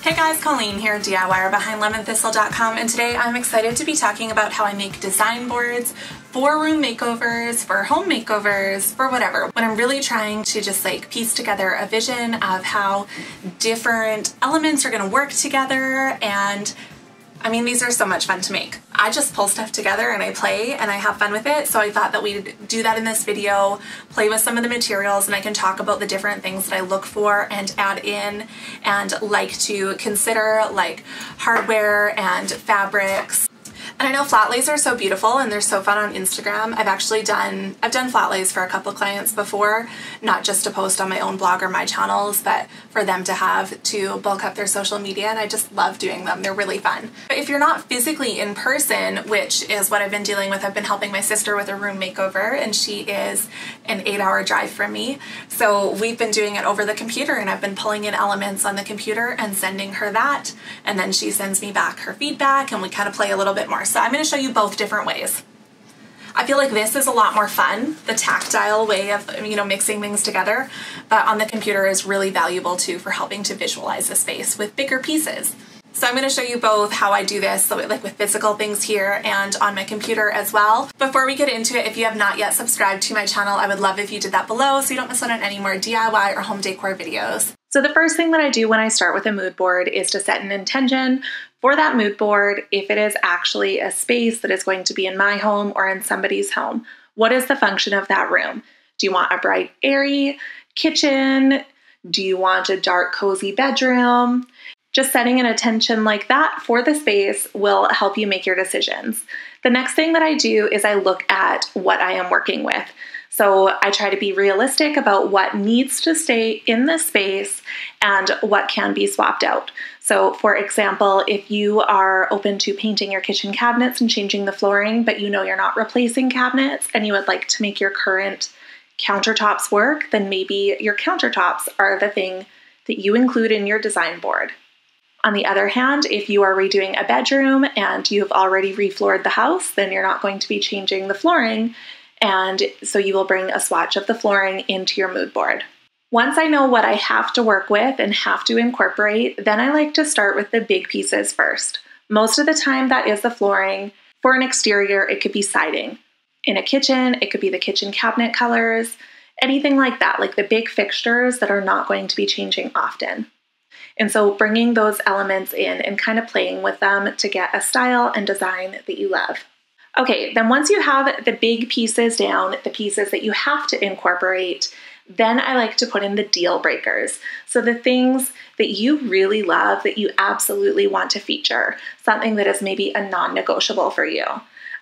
Hey guys, Colleen here, DIYer behind LemonThistle.com, and today I'm excited to be talking about how I make design boards for room makeovers, for home makeovers, for whatever. When I'm really trying to just like piece together a vision of how different elements are going to work together, and I mean, these are so much fun to make. I just pull stuff together and I play and I have fun with it, so I thought that we'd do that in this video, play with some of the materials, and I can talk about the different things that I look for and add in and like to consider, like hardware and fabrics. And I know flat lays are so beautiful and they're so fun on Instagram. I've done flat lays for a couple clients before, not just to post on my own blog or my channels, but for them to have to bulk up their social media, and I just love doing them. They're really fun. But if you're not physically in person, which is what I've been dealing with, I've been helping my sister with a room makeover, and she is an 8-hour drive from me. So we've been doing it over the computer, and I've been pulling in elements on the computer and sending her that, and then she sends me back her feedback and we kind of play a little bit more. So I'm going to show you both different ways. I feel like this is a lot more fun, the tactile way of, mixing things together, but on the computer is really valuable too for helping to visualize a space with bigger pieces. So I'm going to show you both how I do this, so like with physical things here and on my computer as well. Before we get into it, if you have not yet subscribed to my channel, I would love if you did that below so you don't miss out on any more DIY or home decor videos. So the first thing that I do when I start with a mood board is to set an intention for that mood board, if it is actually a space that is going to be in my home or in somebody's home. What is the function of that room? Do you want a bright, airy kitchen? Do you want a dark, cozy bedroom? Just setting an intention like that for the space will help you make your decisions. The next thing that I do is I look at what I am working with. So I try to be realistic about what needs to stay in the space and what can be swapped out. So for example, if you are open to painting your kitchen cabinets and changing the flooring, but you know you're not replacing cabinets and you would like to make your current countertops work, then maybe your countertops are the thing that you include in your design board. On the other hand, if you are redoing a bedroom and you've already refloored the house, then you're not going to be changing the flooring, and so you will bring a swatch of the flooring into your mood board. Once I know what I have to work with and have to incorporate, then I like to start with the big pieces first. Most of the time that is the flooring. For an exterior, it could be siding. In a kitchen, it could be the kitchen cabinet colors, anything like that, like the big fixtures that are not going to be changing often. And so bringing those elements in and kind of playing with them to get a style and design that you love. Okay, then once you have the big pieces down, the pieces that you have to incorporate, then I like to put in the deal breakers. So the things that you really love, that you absolutely want to feature, something that is maybe a non-negotiable for you.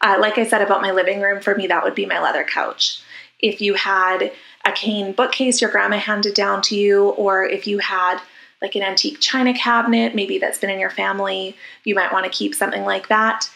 Like I said about my living room, for me, that would be my leather couch. If you had a cane bookcase your grandma handed down to you, or if you had like an antique china cabinet, maybe that's been in your family, you might want to keep something like that.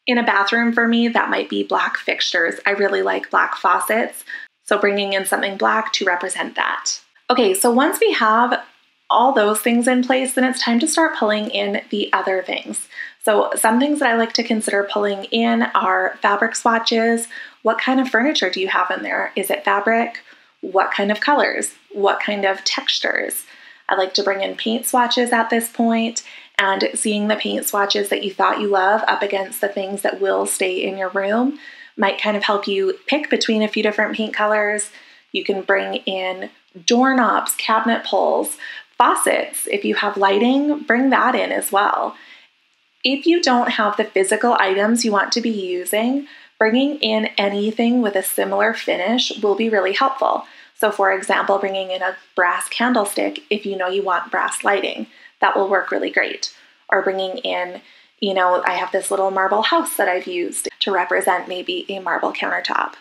In a bathroom for me, that might be black fixtures. I really like black faucets, so bringing in something black to represent that. Okay, so once we have all those things in place, then it's time to start pulling in the other things. So some things that I like to consider pulling in are fabric swatches. What kind of furniture do you have in there? Is it fabric? What kind of colors? What kind of textures? I like to bring in paint swatches at this point, and seeing the paint swatches that you thought you love up against the things that will stay in your room might kind of help you pick between a few different paint colors. You can bring in doorknobs, cabinet pulls, faucets. If you have lighting, bring that in as well. If you don't have the physical items you want to be using, bringing in anything with a similar finish will be really helpful. So for example, bringing in a brass candlestick if you know you want brass lighting. That will work really great. Or bringing in, I have this little marble house that I've used to represent maybe a marble countertop.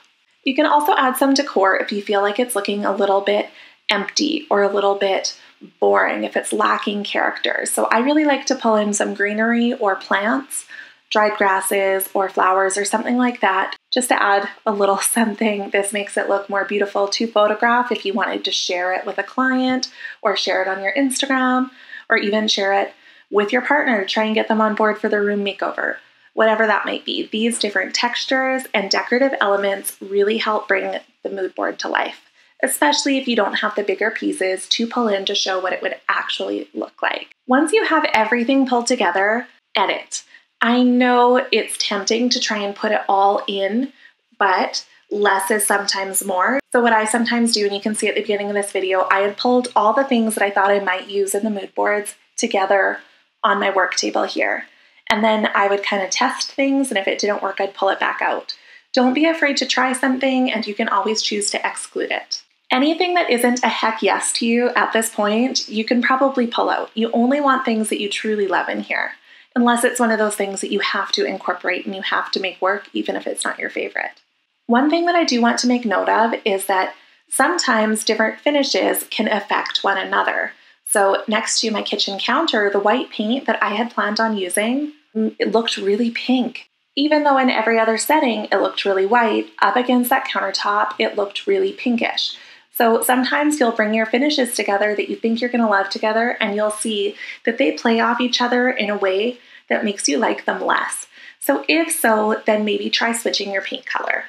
You can also add some decor if you feel like it's looking a little bit empty or a little bit boring, if it's lacking character. So I really like to pull in some greenery or plants, dried grasses or flowers or something like that, just to add a little something. This makes it look more beautiful to photograph if you wanted to share it with a client or share it on your Instagram, or even share it with your partner, try and get them on board for their room makeover, whatever that might be. These different textures and decorative elements really help bring the mood board to life, especially if you don't have the bigger pieces to pull in to show what it would actually look like. Once you have everything pulled together, edit. I know it's tempting to try and put it all in, but less is sometimes more. So what I sometimes do, and you can see at the beginning of this video, I had pulled all the things that I thought I might use in the mood boards together on my work table here. And then I would kind of test things, and if it didn't work, I'd pull it back out. Don't be afraid to try something, and you can always choose to exclude it. Anything that isn't a heck yes to you at this point, you can probably pull out. You only want things that you truly love in here, unless it's one of those things that you have to incorporate and you have to make work, even if it's not your favorite. One thing that I do want to make note of is that sometimes different finishes can affect one another. So next to my kitchen counter, the white paint that I had planned on using, it looked really pink. Even though in every other setting it looked really white, up against that countertop, it looked really pinkish. So sometimes you'll bring your finishes together that you think you're going to love together, and you'll see that they play off each other in a way that makes you like them less. So if so, then maybe try switching your paint color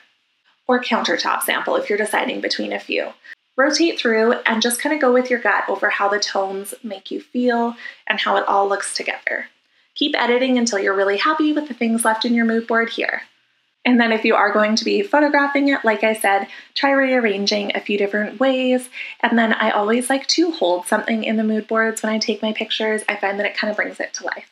or countertop sample if you're deciding between a few. Rotate through and just kind of go with your gut over how the tones make you feel and how it all looks together. Keep editing until you're really happy with the things left in your mood board here. And then if you are going to be photographing it, like I said, try rearranging a few different ways. And then I always like to hold something in the mood boards when I take my pictures. I find that it kind of brings it to life.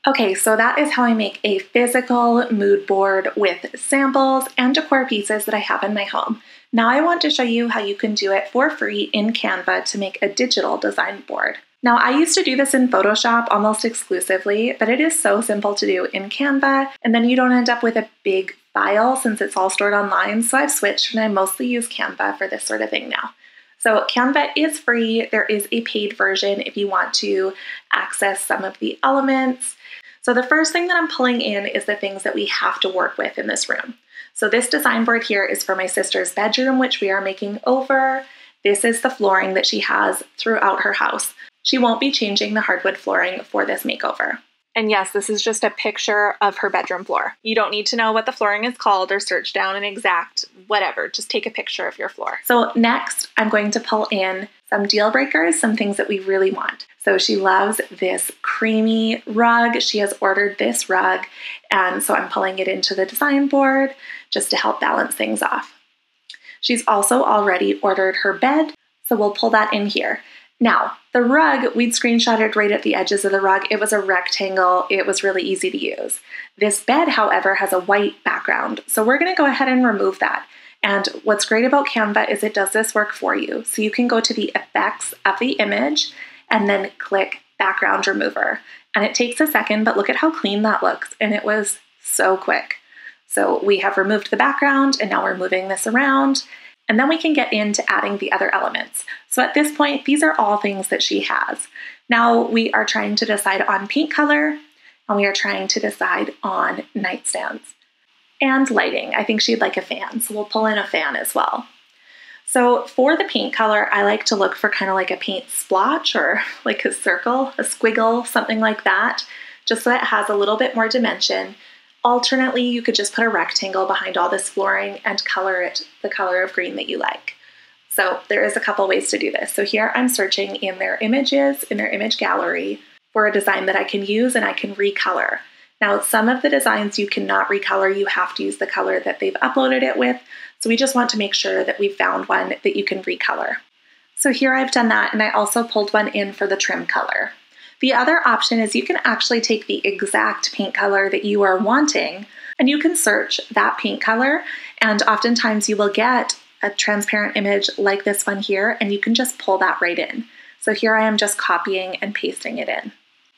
Okay, so that is how I make a physical mood board with samples and decor pieces that I have in my home. Now I want to show you how you can do it for free in Canva to make a digital design board. Now I used to do this in Photoshop almost exclusively, but it is so simple to do in Canva, and then you don't end up with a big file since it's all stored online, so I've switched and I mostly use Canva for this sort of thing now. So Canva is free. There is a paid version if you want to access some of the elements. So the first thing that I'm pulling in is the things that we have to work with in this room. So this design board here is for my sister's bedroom, which we are making over. This is the flooring that she has throughout her house. She won't be changing the hardwood flooring for this makeover. And yes, this is just a picture of her bedroom floor. You don't need to know what the flooring is called or search down an exact whatever. Just take a picture of your floor. So next, I'm going to pull in some deal breakers, some things that we really want. So she loves this creamy rug. She has ordered this rug, and so I'm pulling it into the design board just to help balance things off. She's also already ordered her bed, so we'll pull that in here. Now, the rug, we'd screenshotted right at the edges of the rug. It was a rectangle. It was really easy to use. This bed, however, has a white background, so we're going to go ahead and remove that. And what's great about Canva is it does this work for you. So you can go to the effects of the image and then click background remover. And it takes a second, but look at how clean that looks. And it was so quick. So we have removed the background and now we're moving this around. And then we can get into adding the other elements. So at this point, these are all things that she has. Now we are trying to decide on paint color, and we are trying to decide on nightstands. And lighting. I think she'd like a fan, so we'll pull in a fan as well. So for the paint color, I like to look for kind of like a paint splotch or like a circle, a squiggle, something like that, just so that it has a little bit more dimension. Alternately, you could just put a rectangle behind all this flooring and color it the color of green that you like. So there is a couple ways to do this. So here I'm searching in their images, in their image gallery, for a design that I can use and I can recolor. Now, some of the designs you cannot recolor, you have to use the color that they've uploaded it with. So we just want to make sure that we've found one that you can recolor. So here I've done that, and I also pulled one in for the trim color. The other option is you can actually take the exact paint color that you are wanting, and you can search that paint color, and oftentimes you will get a transparent image like this one here, and you can just pull that right in. So here I am just copying and pasting it in.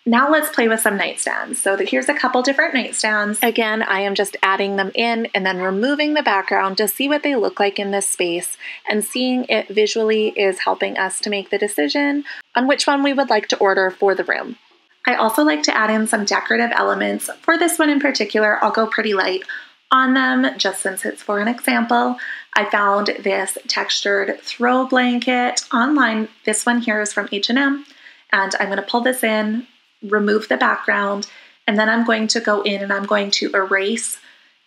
Now let's play with some nightstands. So here's a couple different nightstands. Again, I am just adding them in and then removing the background to see what they look like in this space, and seeing it visually is helping us to make the decision on which one we would like to order for the room. I also like to add in some decorative elements. For this one in particular, I'll go pretty light on them just since it's for an example. I found this textured throw blanket online. This one here is from H&M, and I'm going to pull this in, remove the background, and then I'm going to go in and I'm going to erase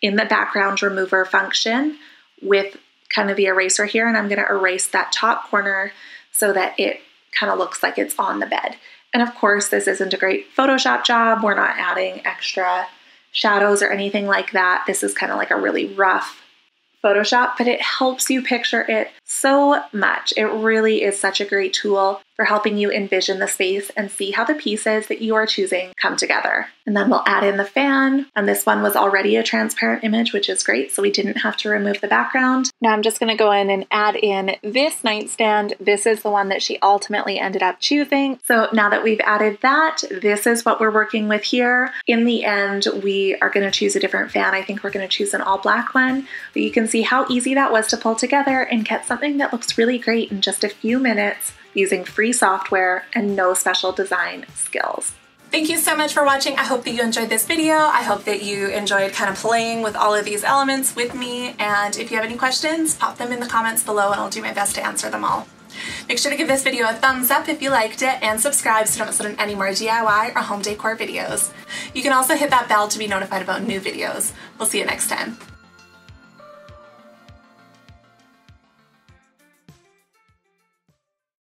in the background remover function with kind of the eraser here, and I'm going to erase that top corner so that it kind of looks like it's on the bed. And of course, this isn't a great Photoshop job. We're not adding extra shadows or anything like that. This is kind of like a really rough Photoshop, but it helps you picture it so much. It really is such a great tool for helping you envision the space and see how the pieces that you are choosing come together. And then we'll add in the fan, and this one was already a transparent image, which is great, so we didn't have to remove the background. Now I'm just going to go in and add in this nightstand. This is the one that she ultimately ended up choosing. So now that we've added that, this is what we're working with here. In the end, we are going to choose a different fan. I think we're going to choose an all black one, but you can see how easy that was to pull together and get something that looks really great in just a few minutes using free software and no special design skills. Thank you so much for watching. I hope that you enjoyed this video. I hope that you enjoyed kind of playing with all of these elements with me. And if you have any questions, pop them in the comments below and I'll do my best to answer them all. Make sure to give this video a thumbs up if you liked it and subscribe so you don't miss out on any more DIY or home decor videos. You can also hit that bell to be notified about new videos. We'll see you next time.